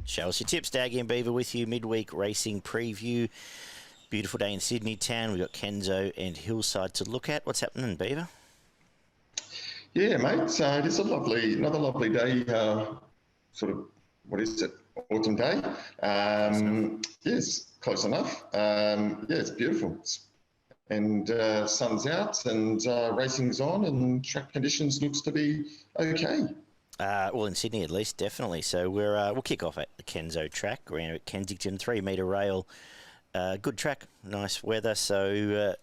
Show us your tips. Daggy and Beaver with you. Midweek racing preview. Beautiful day in Sydney town. We've got Kenzo and Hillside to look at. What's happening, Beaver? Yeah, mate. It is another lovely day. Autumn day. Yes, close enough. It's beautiful. And sun's out and racing's on and track conditions looks to be okay. Well, in Sydney at least, definitely. So we'll kick off at the Kenzo track, Randwick Kensington, 3-metre rail. Good track, nice weather. So,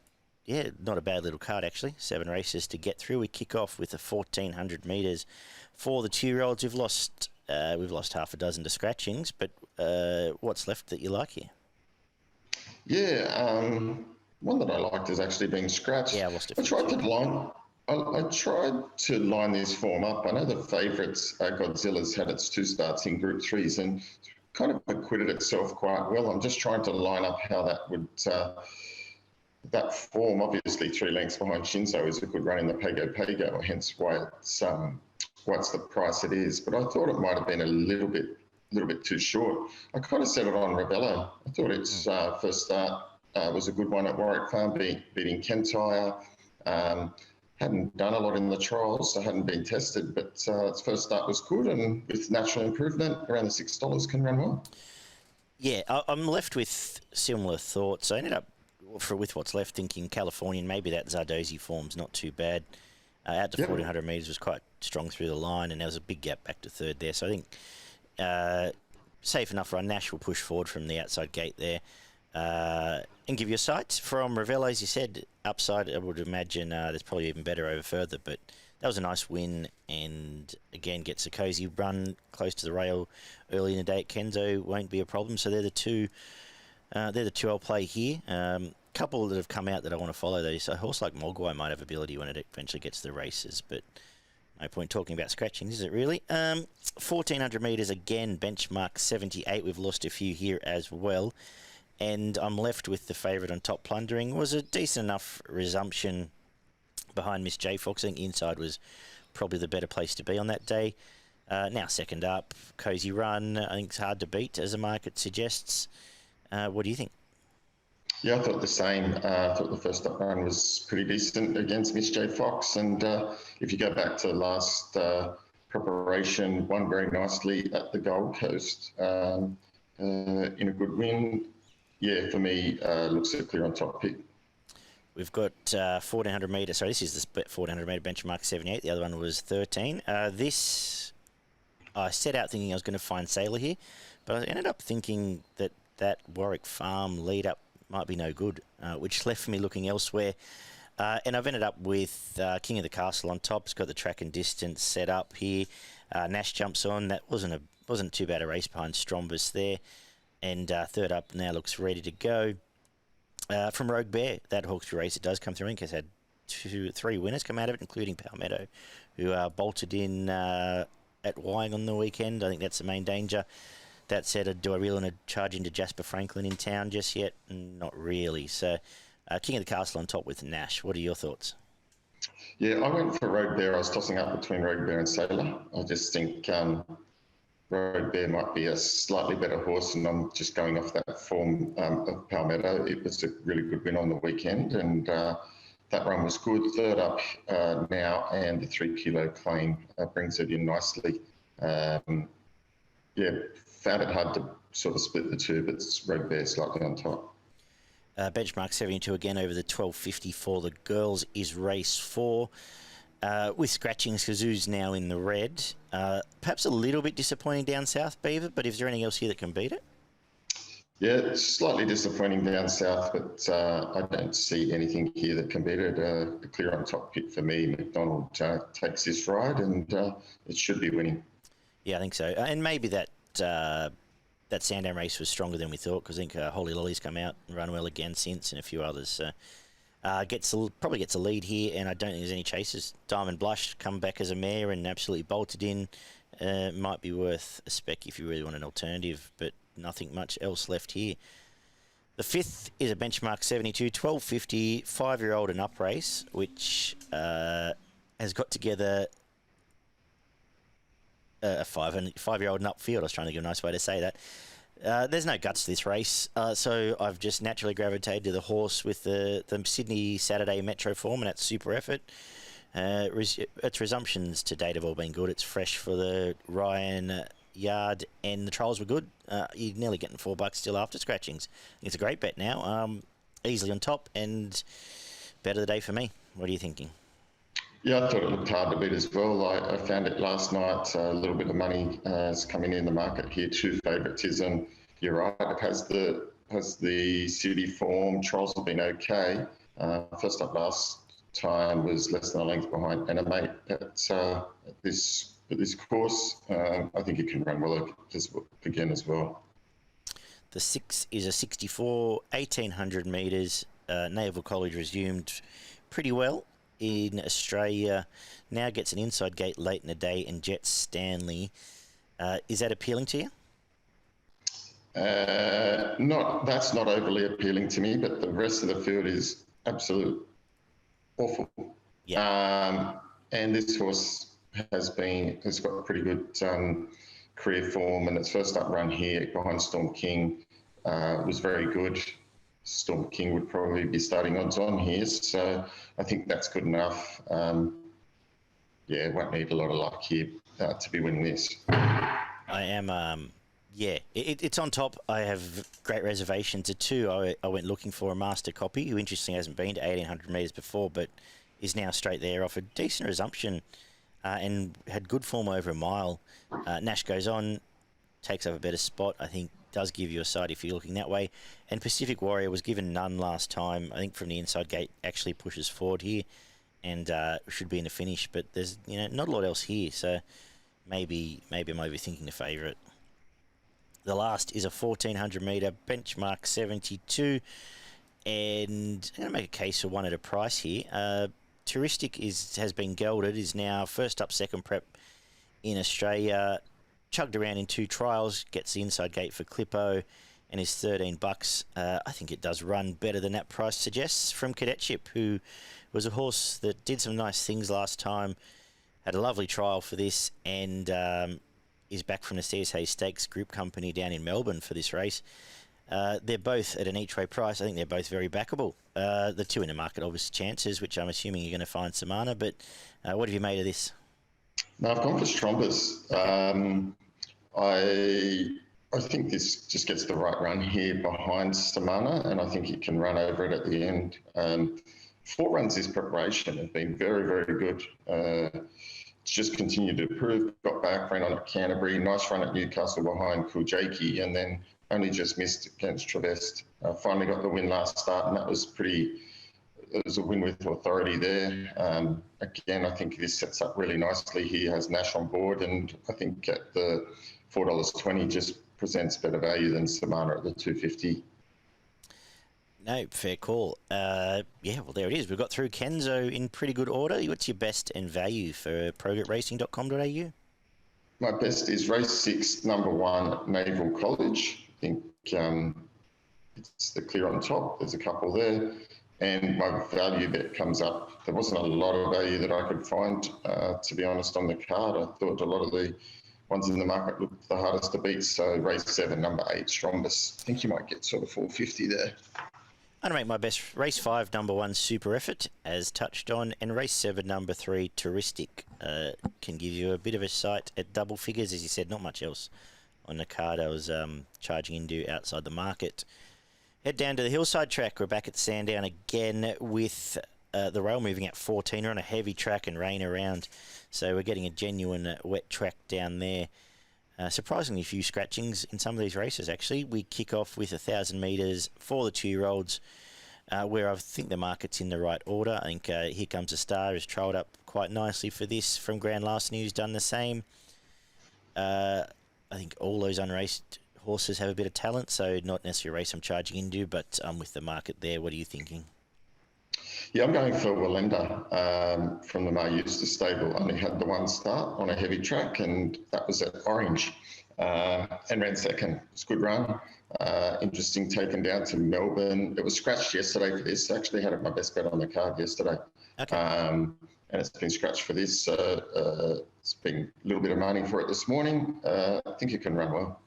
not a bad little card, actually. 7 races to get through. We kick off with the 1,400 metres for the 2-year-olds. We've lost half a dozen to scratchings, but what's left that you like here? Yeah, one that I liked has actually been scratched. Yeah, I lost it. I tried to line this form up. I know the favourites, Godzilla's had its 2 starts in Group 3s and kind of acquitted itself quite well. I'm just trying to line up how that would, that form, obviously 3 lengths behind Shinzo is a good run in the Pago, hence why it's the price it is. But I thought it might have been a little bit too short. I kind of set it on Ribble. I thought its first start was a good one at Warwick Farm, beating Kentire. Hadn't done a lot in the trials, so hadn't been tested, but its first start was good, and with natural improvement, around the $6 can run well. Yeah, I'm left with similar thoughts. I ended up, with what's left, thinking Californian, maybe that Zardozi form's not too bad. Out to 1,400 metres was quite strong through the line, and there was a big gap back to third there. So I think safe enough run. Nash will push forward from the outside gate there. And give you a sight from Ravel, as you said, upside. I would imagine there's probably even better over further, but that was a nice win, and again gets a cosy run close to the rail early in the day at Kenzo. Won't be a problem. So they're the two I'll play here. Couple that have come out that I want to follow though. So a horse like Mogwai might have ability when it eventually gets to the races, but no point talking about scratchings, is it really? 1,400 metres again, benchmark 78. We've lost a few here as well. And I'm left with the favourite on Top Plundering. Was a decent enough resumption behind Miss J Fox. I think inside was probably the better place to be on that day. Now second up, cosy run. I think it's hard to beat, as the market suggests. What do you think? Yeah, I thought the same. I thought the first up run was pretty decent against Miss J Fox. And if you go back to last preparation, won very nicely at the Gold Coast in a good win. Yeah, for me, looks a clear on top pick. We've got 1,400 metre. Sorry, this is the 1,400 metre benchmark 78. The other one was 13. This, I set out thinking I was going to find Sailor here, but I ended up thinking that Warwick Farm lead up might be no good, which left me looking elsewhere. And I've ended up with King of the Castle on top. It's got the track and distance set up here. Nash jumps on. That wasn't too bad a race behind Strombus there. And third up now looks ready to go. From Rogue Bear, that Hawkesbury race, it does come through. I think it's had 3 winners come out of it, including Palmetto, who bolted in at Wyong on the weekend. I think that's the main danger. That said, do I really want to charge into Jasper Franklin in town just yet? Not really. So King of the Castle on top with Nash. What are your thoughts? Yeah, I went for Rogue Bear. I was tossing up between Rogue Bear and Sailor. I just think Rogue Bear might be a slightly better horse, and I'm just going off that form of Palmetto. It was a really good win on the weekend, and that run was good. Third up now, and the 3 kilo claim brings it in nicely. Found it hard to sort of split the two, but Rogue Bear slightly on top. Benchmark 72 again over the 12.50 for the girls is race 4. With scratchings, Kazoo's now in the red. Perhaps a little bit disappointing down south, Beaver, but is there anything else here that can beat it? Yeah, it's slightly disappointing down south, but I don't see anything here that can beat it. A clear on top pick for me. McDonald takes this ride, and it should be winning. Yeah, I think so. And maybe that Sandown race was stronger than we thought, because I think Holy Lolly's come out and run well again since, and a few others. Probably gets a lead here, and I don't think there's any chases. Diamond Blush come back as a mare and absolutely bolted in. Might be worth a spec if you really want an alternative, but nothing much else left here. The fifth is a benchmark 72, 1250, 5-year-old and up race, which has got together a 5-year-old and up field. I was trying to give a nice way to say that. There's no guts to this race, so I've just naturally gravitated to the horse with the Sydney Saturday Metro form, and that's Super Effort. Its resumptions to date have all been good. It's fresh for the Ryan yard, and the trials were good. You're nearly getting $4 still after scratchings. It's a great bet now. Easily on top, and bet of the day for me. What are you thinking? Yeah, I thought it looked hard to beat as well. I found it last night. A little bit of money is coming in the market here. 2 favouritism. You're right. It has the city form. Trials have been okay. First up last time was less than a length behind N8 at this course. I think it can run well again as well. The 6 is a 64, 1,800 metres. Naval College resumed pretty well in Australia. Now gets an inside gate late in the day and Jet Stanley. Is that appealing to you? That's not overly appealing to me, but the rest of the field is absolute awful. Yeah. And this horse has got pretty good career form, and its first up run here behind Storm King was very good. Storm King would probably be starting odds on here, so I think that's good enough. Won't need a lot of luck here to be winning this. I am, it's on top. I have great reservations at 2. I went looking for a master copy, who interestingly hasn't been to 1,800 metres before, but is now straight there off a decent resumption and had good form over a mile. Nash Goes On, takes up a better spot, I think, does give you a side if you're looking that way. And Pacific Warrior was given none last time. I think from the inside gate actually pushes forward here and should be in the finish, but there's not a lot else here, so maybe I'm overthinking the favourite. The last is a 1,400 metre benchmark 72, and I'm going to make a case for one at a price here. Touristic has been gelded, is now first up second prep in Australia, chugged around in 2 trials, gets the inside gate for Clippo, and is $13. I think it does run better than that price suggests from Cadetship, who was a horse that did some nice things last time, had a lovely trial for this, and is back from the CSA Stakes Group Company down in Melbourne for this race. They're both at an each way price. I think they're both very backable. The 2 in the market, obvious chances, which I'm assuming you're going to find Samana, but what have you made of this? No, I've gone for Strombus. I think this just gets the right run here behind Samana, and I think it can run over it at the end. 4 runs this preparation have been very, very good. It's just continued to improve. Got back, ran on at Canterbury, nice run at Newcastle behind Kuljaki, and then only just missed against Travest. Finally got the win last start, and that was it was a win with authority there. Again, I think this sets up really nicely. He has Nash on board, and I think at the $4.20 just presents better value than Samana at the $2.50. No, fair call. Well, there it is. We've got through Kenzo in pretty good order. What's your best and value for progetracing.com.au? My best is race 6, number 1, Naval College. I think it's the clear on top. There's a couple there. And my value bet comes up. There wasn't a lot of value that I could find, to be honest, on the card. I thought a lot of the ones in the market looked the hardest to beat. So race 7, number 8, Strombus. I think you might get sort of 450 there. I'm going to make my best. Race 5, number 1, Super Effort, as touched on. And race 7, number 3, Touristic, can give you a bit of a sight at double figures. As you said, not much else on the card I was charging into outside the market. Head down to the Hillside track. We're back at Sandown again with the rail moving at 14. We're on a heavy track and rain around, so we're getting a genuine wet track down there. Surprisingly few scratchings in some of these races, actually. We kick off with 1,000 metres for the 2-year-olds, where I think the market's in the right order. I think Here Comes a Star has trialled up quite nicely for this from Grand Larceny, who's done the same. I think all those unraced horses have a bit of talent, so not necessarily a race I'm charging into, but with the market there, what are you thinking? Yeah, I'm going for Wallenda from the Mar Eustace stable. Only had the one start on a heavy track, and that was at Orange. and ran second. It's a good run. Interesting, taken down to Melbourne. It was scratched yesterday for this. Actually had my best bet on the card yesterday. Okay. And it's been scratched for this. So it's been a little bit of money for it this morning. I think it can run well.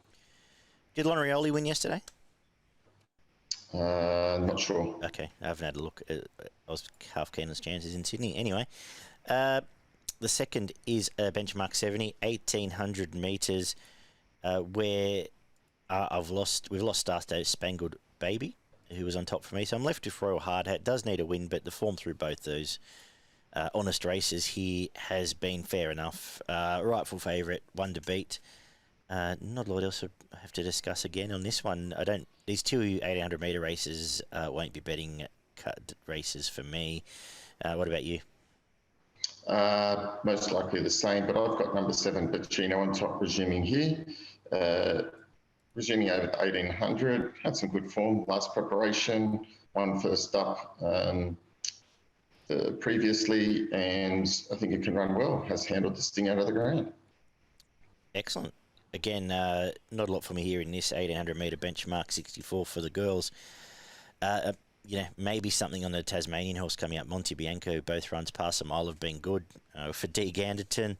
Did Lonarioli win yesterday? Not sure. Okay, I haven't had a look. I was half keen on his chances in Sydney. Anyway, the second is benchmark 70, 1,800 metres, where we've lost Star Spangled Baby, who was on top for me. So I'm left with Royal Hard Hat. Does need a win, but the form through both those honest races here has been fair enough. Rightful favourite, one to beat. Not a lot else I have to discuss again on this one. These two 1,800 metre races won't be betting cut races for me. What about you? Most likely the same, but I've got number 7, Bacino on top, resuming here. Resuming over 1,800, had some good form last preparation, won first up previously, and I think it can run well, has handled this thing out of the ground. Excellent. Again, not a lot for me here in this 1,800 metre benchmark 64 for the girls. Maybe something on the Tasmanian horse coming up, Monte Bianco. Both runs past a mile have been good. For D. Ganderton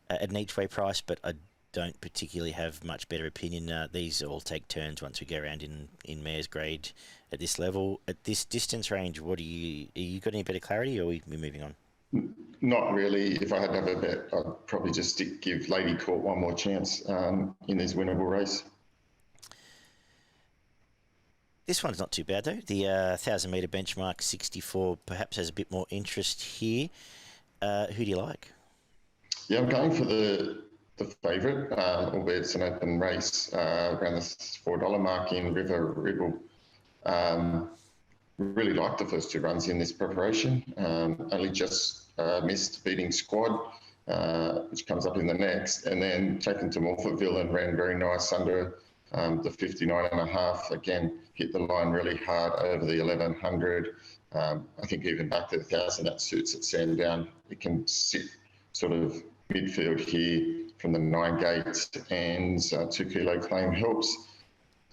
at an each way price, but I don't particularly have much better opinion. These all take turns once we go around in mare's grade at this level. At this distance range, you got any better clarity, or are we moving on? Not really. If I had to have a bet, I'd probably just give Lady Court one more chance in this winnable race. This one's not too bad, though. The 1,000 metre benchmark 64 perhaps has a bit more interest here. Who do you like? Yeah, I'm going for the favourite, albeit it's an open race, around the $4 mark in Ribble. Really liked the first two runs in this preparation. Only just missed beating Squad, which comes up in the next, and then taken to Morphettville and ran very nice under the 59.5. Again, hit the line really hard over the 1,100. I think even back to the 1,000, that suits at Sandown. It can sit sort of midfield here from the 9 gates, and 2 kilo claim helps.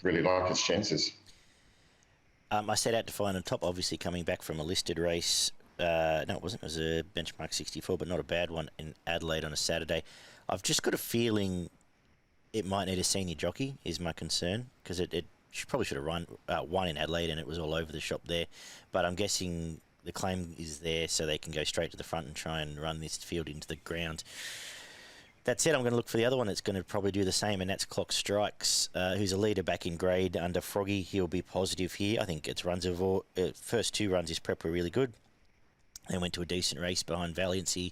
Really like its chances. I set out to find on top, obviously coming back from a listed race. No, it wasn't. It was a benchmark 64, but not a bad one in Adelaide on a Saturday. I've just got a feeling it might need a senior jockey, is my concern, because it probably should have won in Adelaide, and it was all over the shop there. But I'm guessing the claim is there so they can go straight to the front and try and run this field into the ground. That said, I'm going to look for the other one that's going to probably do the same, and that's Clock Strikes, who's a leader back in grade under Froggy. He'll be positive here. I think its first 2 runs his prep were really good. They went to a decent race behind Valiancy.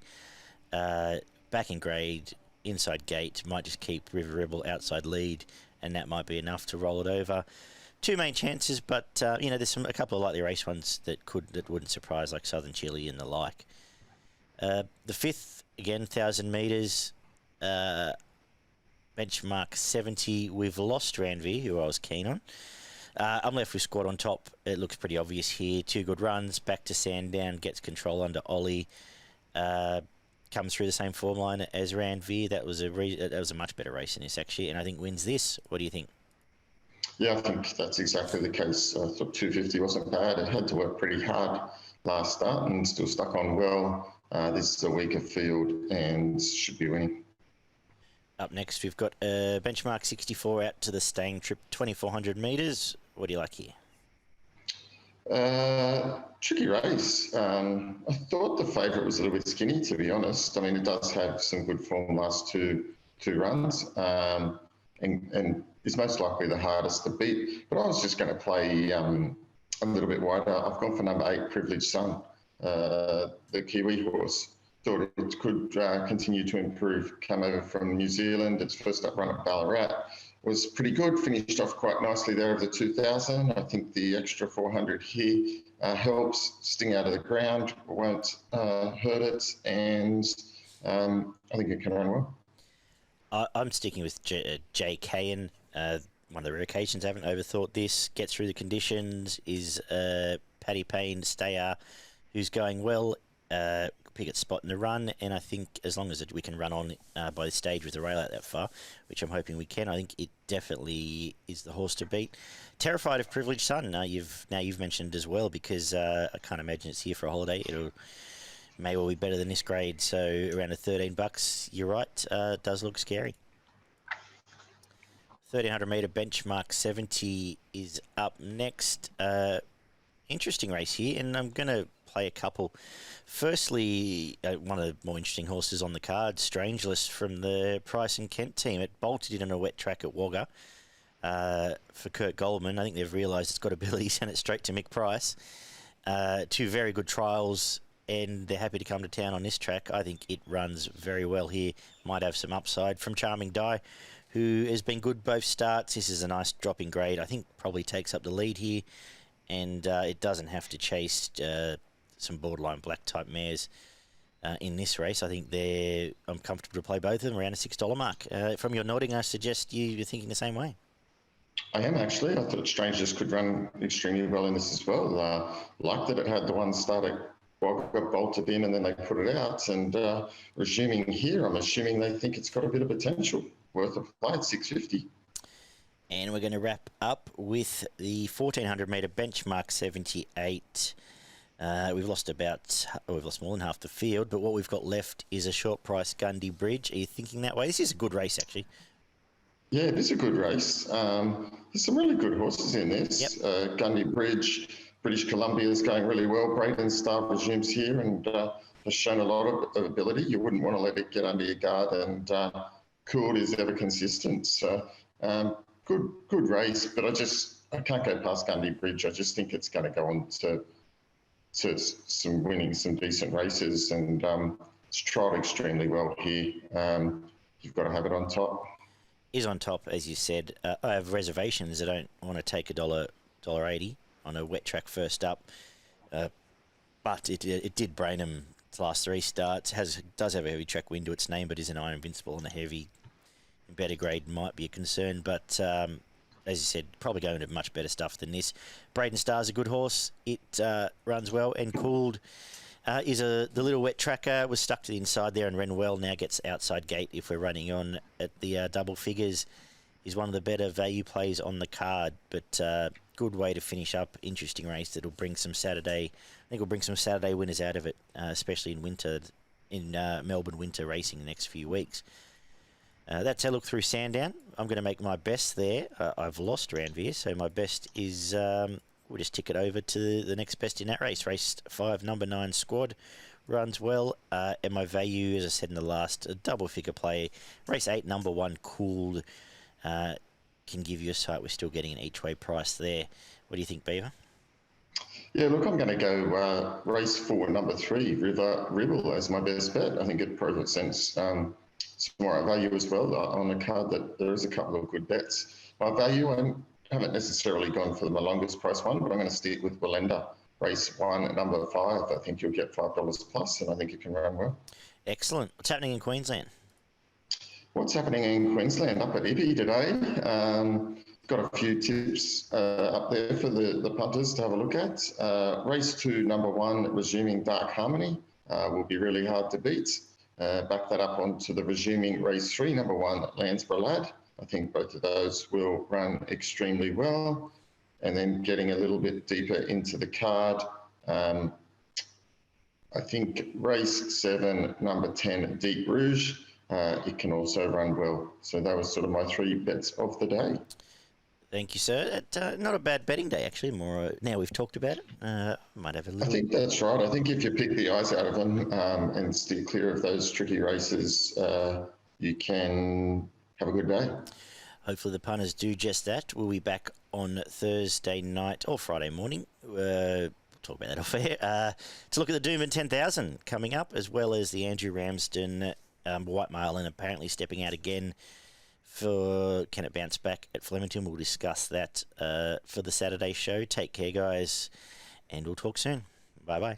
Back in grade, inside gate, might just keep Ribble outside lead, and that might be enough to roll it over. 2 main chances, but there's a couple of lightly race ones that wouldn't surprise, like Southern Chile and the like. The 5th, again, 1,000 metres. Benchmark 70. We've lost Randwick, who I was keen on. I'm left with Squad on top. It looks pretty obvious here. 2 good runs, back to Sandown, gets control under Ollie. Comes through the same form line as Randwick. That was a much better race in this, actually, and I think wins this. What do you think? Yeah, I think that's exactly the case. I thought 250 wasn't bad. It had to work pretty hard last start and still stuck on well. This is a weaker field and should be winning. Up next, we've got benchmark 64 out to the staying trip, 2,400 metres. What do you like here? Tricky race. I thought the favourite was a little bit skinny, to be honest. I mean, it does have some good form last two runs, and is most likely the hardest to beat. But I was just going to play a little bit wider. I've gone for number 8, Privileged Son, the Kiwi horse. Thought it could continue to improve. Come over from New Zealand. Its first up run at Ballarat was pretty good. Finished off quite nicely there over the 2,000. I think the extra 400 here helps. Sting out of the ground won't hurt it, and I think it can run well. I'm sticking with Jay Cahan. One of the rare occasions I haven't overthought this. Gets through the conditions. Is Paddy Payne stayer, who's going well. pick its spot in the run, and I think as long as we can run on by this stage with the rail out that far, which I'm hoping we can, I think it definitely is the horse to beat. Terrified of Privileged Son, you've mentioned as well, because I can't imagine it's here for a holiday. It'll may well be better than this grade, so around $13. You're right, it does look scary. 1,300 metre benchmark 70 is up next. Interesting race here, and I'm going to play a couple. Firstly, one of the more interesting horses on the card, Strangeless from the Price and Kent team. It bolted in on a wet track at Wagga for Kurt Goldman. I think they've realised it's got ability, sent it straight to Mick Price. Two very good trials, and they're happy to come to town on this track. I think it runs very well here. Might have some upside from Charming Die, who has been good both starts. This is a nice dropping grade. I think probably takes up the lead here, and it doesn't have to chase some borderline black type mares in this race. I think I'm comfortable to play both of them around a $6 mark. From your nodding, I suggest you're thinking the same way. I am actually. I thought Strangers could run extremely well in this as well. Like that it had the one start at Wagga, bolted in, and then they put it out. And resuming here, I'm assuming they think it's got a bit of potential. Worth a play at 650. And we're going to wrap up with the 1,400 metre benchmark 78. We've lost more than half the field, but what we've got left is a short price Gundy Bridge. Are you thinking that way? This is a good race, actually. Yeah, it is a good race. There's some really good horses in this. Yep. Gundy Bridge, British Columbia is going really well. Braden Star resumes here and has shown a lot of ability. You wouldn't want to let it get under your guard, and Kooled is ever consistent. So good race, but I can't go past Gundy Bridge. I just think it's going to go on to some decent races, and it's trialled extremely well here. You've got to have it on top. Is on top, as you said. I have reservations. I don't want to take $1.80 on a wet track first up, but it did brain him its last three starts. Does have a heavy track wind to its name, but is an Iron Invincible, and a heavy better grade might be a concern. But as you said, probably going to much better stuff than this. Braden Star's a good horse. It runs well, and Kooled is the little wet tracker. Was stuck to the inside there and ran well. Now gets outside gate if we're running on at the double figures. Is one of the better value plays on the card, but good way to finish up. Interesting race that'll bring some Saturday. I think will bring some Saturday winners out of it, especially in winter, in Melbourne winter racing the next few weeks. That's our look through Sandown. I'm going to make my best there. I've lost Randwick, so my best is we'll just tick it over to the next best in that race. Race 5, number 9 Squad runs well, and my value, as I said in the last, a double figure play. Race 8, number 1 Kooled. Can give you a sight. We're still getting an each way price there. What do you think, Beaver? Yeah, look, I'm going to go race 4, number 3, Ribble as my best bet. I think it presents some more value as well on the card. That there is a couple of good bets. My value, I haven't necessarily gone for the longest price one, but I'm going to stick with Wallenda. Race 1, number 5. I think you'll get $5 plus, and I think it can run well. Excellent. What's happening in Queensland? What's happening in Queensland? Up at Ippy today. Got a few tips up there for the punters to have a look at. Race 2, number 1, resuming Dark Harmony, will be really hard to beat. Back that up onto the resuming race 3, number 1, Landsborough Lad. I think both of those will run extremely well. And then getting a little bit deeper into the card, I think race 7, number 10, Deep Rouge, it can also run well. So that was sort of my 3 bets of the day. Thank you, sir. Not a bad betting day, actually. More now we've talked about it. Might have a little. I think that's right. I think if you pick the eyes out of them and steer clear of those tricky races, you can have a good day. Hopefully the punters do just that. We'll be back on Thursday night or Friday morning. We'll talk about that off air. To look at the Doomben 10,000 coming up, as well as the Andrew Ramsden White Marlin apparently stepping out again. Can it bounce back at Flemington? We'll discuss that for the Saturday show. Take care, guys, and we'll talk soon. Bye-bye.